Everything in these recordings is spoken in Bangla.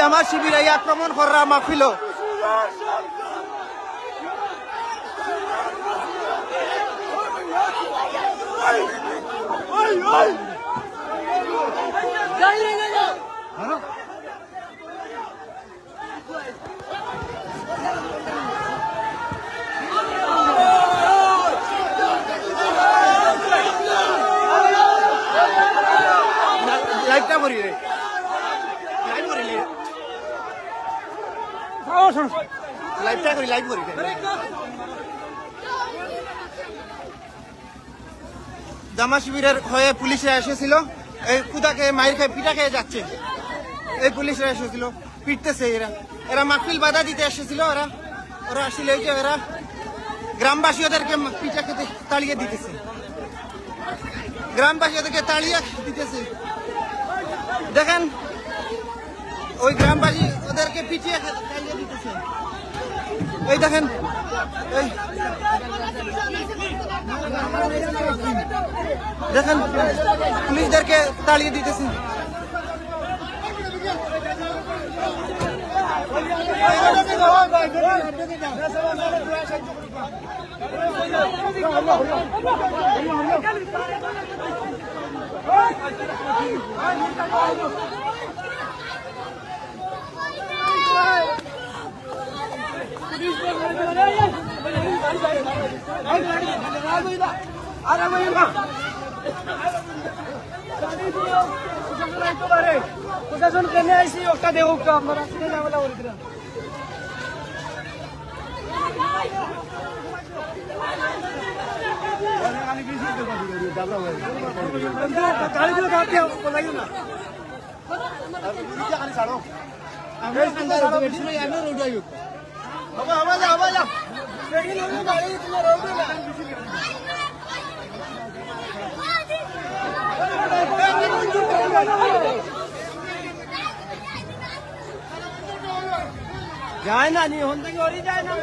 জামাত শিবির এই আক্রমণ করা মাহফিল লাইভটা করি রে লাইভটা করি লাইভ করি জামা শিবিরের হয়ে পুলিশরা এসেছিল এই কুদাকে মাইর খেয়ে পিটা খেয়ে যাচ্ছে এই পুলিশরা এসেছিল পিটতেছে এরা এরা মাহফিল বাধা দিতে এসেছিল ওরা আসলে এই যে এরা গ্রামবাসী ওদেরকে পিটা খেতে তাড়িয়ে দিতেছে গ্রামবাসী ওদেরকে তাড়িয়ে দিতেছে দেখেন ওই গ্রামবাসী ওদেরকে পিটিয়ে তাড়িয়ে দিতেছে এই দেখেন দেখেন পুলিশদেরকে তাড়িয়ে দিতেছে প্রশাসন কেনে আইসি ওটা দেখুক তো আপনারা ঝামেলা করে দিলাম গাড়িগুলো কাটতে লাগিও না ছাড়ো যায় না নি হন থেকে ওরই যায় না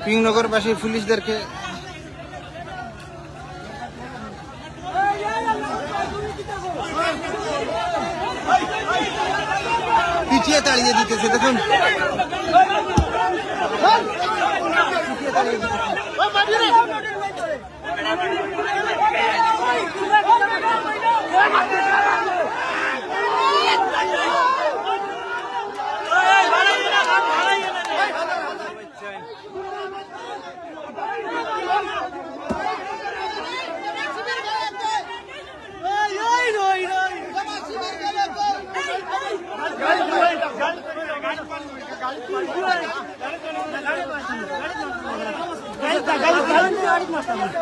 পিংনগরবাসী পুলিশদেরকে পিটিয়ে তাড়িয়ে দিতেছে দেখুন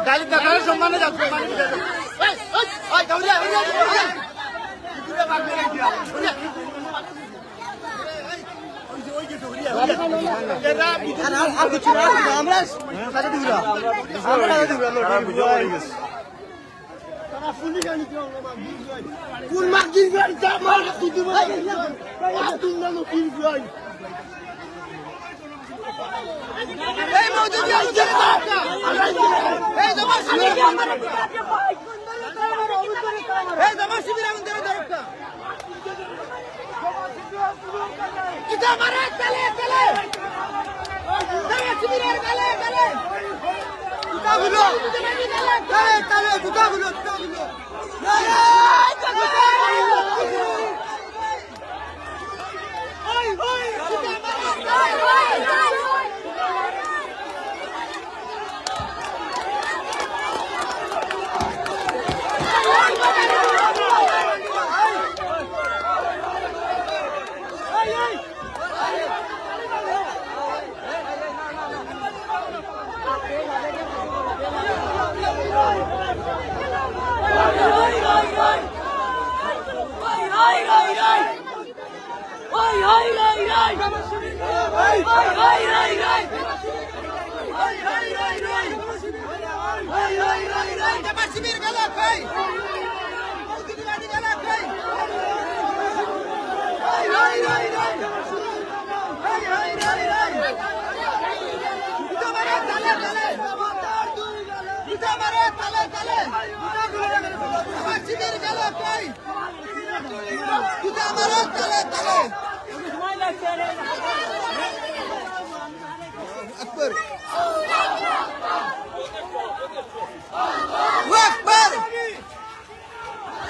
গাড়ি সম্মানে যাচ্ছে Hey, শিবির গেল কই জুতা মারো তালে তালে আকবর আকবর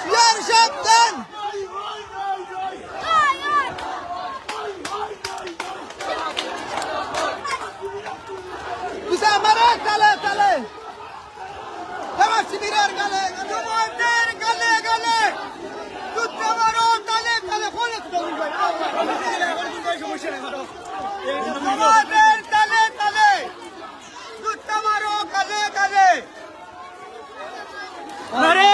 ইয়ার শব্দন জুতা মারো তালে তালে জামাত শিবিরের গালে জমাতের গালে গালে জুতা মারো তালে তালে কোনে জমাতের তালে তালে জুতা মারো গালে গালে আরে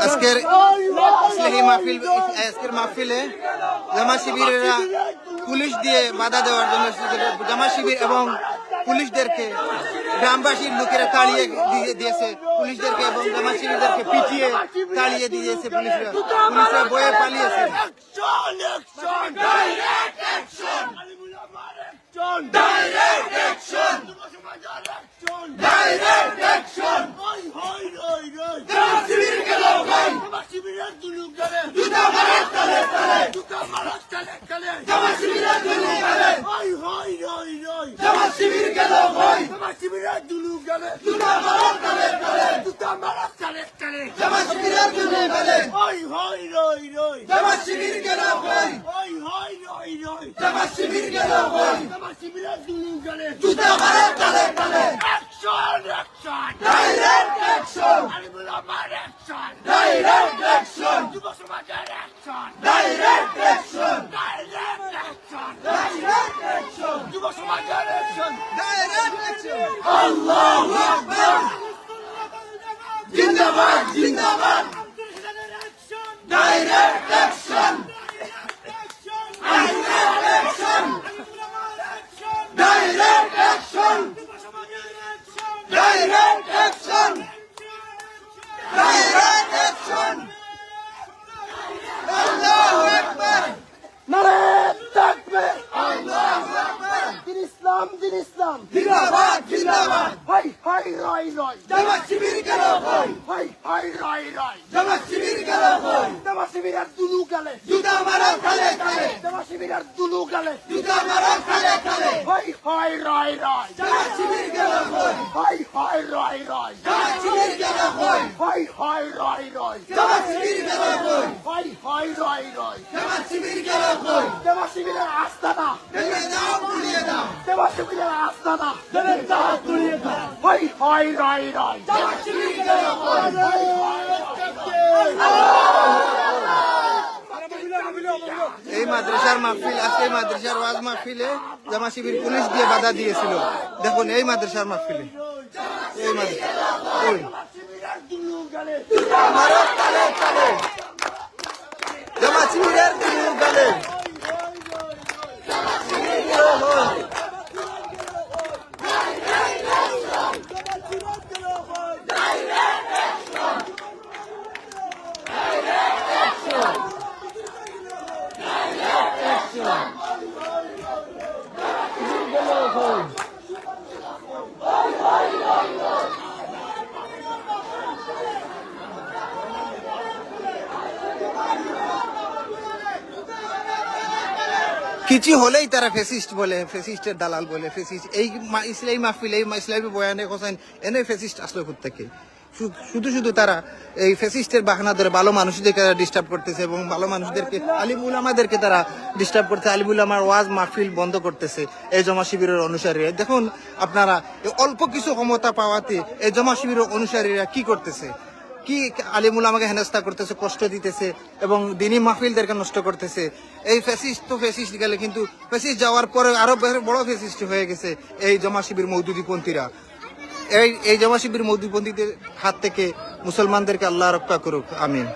আজকের আজকের মাহফিলে জামা শিবিরেরা পুলিশ দিয়ে বাধা দেওয়ার জন্য জামা শিবির এবং পুলিশদেরকে গ্রামবাসীর লোকেরা তাড়িয়ে দিয়েছে পুলিশদেরকে এবং জামা শিবিরদেরকে পিটিয়ে তাড়িয়ে দিয়েছে পুলিশরা বয়ে পালিয়েছে জিন্দাবাদ জিন্দাবাদ direct action direct action direct action direct action আল্লাহু আকবার নারে তাকবীর আল্লাহু আকবার দিন ইসলাম জিন্দাবাদ জিন্দাবাদ হাই হাই রাই রাই জামাত শিবির গেল কই হাই হাই রাই রাই জামাত শিবির গেল কই জামা শিবিরের দুলু গেলে জুতা মারো খালে খালে জামা শিবিরের দুলু গেলে জুতা মারো খালে খালে হাই হাই রাই রাই জামাত শিবির গেল কই হাই হাই রাই রাই জামাত শিবির গেল কই হাই হাই রাই রাই জামাত শিবির গেল কই হাই হাই রাই রাই জামাত শিবির গেল কই জামা শিবিরের আস্তানা ভেঙে দাও পুড়িয়ে দাও জামা শিবিরের আস্তানা ভেঙে দাও তুলিয়ে দাও হাই হাই রাই রাই জামাত শিবির গেল কই এই মাদ্রাসার মাহফিল আজকে মাদ্রাসার ওয়াজ মাহফিলে জামা শিবির পুলিশ দিয়ে বাধা দিয়েছিল দেখুন এই মাদ্রাসার মাহফিলে এই মাদ্রাসা ওই মারো তালে তালে জামা শিবিরের দুলু গালে কিছু হলেই তারা ফেসিস্ট বলে ফেসিস্টের দালাল বলে ফেসিস্ট এই ইসলামী মাহফিল এই ইসলামী বয়ানে হোসেন এনে ফেসিস্ট আসলো থেকে শুধু শুধু তারা এই ফেসিস্টের বাহানা ধরে ভালো মানুষদেরকে ডিস্টার্ব করতেছে এবং ভালো মানুষদেরকে আলিম উলামাদেরকে তারা ডিস্টার্ব করতে আলিম উলামার ওয়াজ মাহফিল বন্ধ করতেছে এই জমা শিবিরের অনুসারীরা দেখুন আপনারা অল্প কিছু ক্ষমতা পাওয়াতে এই জমা শিবিরের অনুসারীরা কি করতেছে কি আলিমুল আমাকে হেনস্থা করতেছে কষ্ট দিতেছে এবং দিনী মাহফিলদেরকে নষ্ট করতেছে এই ফ্যাসিস্ট তো ফ্যাসিস্ট গেলে কিন্তু ফ্যাসিস্ট যাওয়ার পরে আরো বড় ফ্যাসিস্ট হয়ে গেছে এই জমা শিবির মওদুদীপন্থীরা এই জমা শিবির মওদুদীপন্থীদের হাত থেকে মুসলমানদেরকে আল্লাহ রক্ষা করুক আমিন।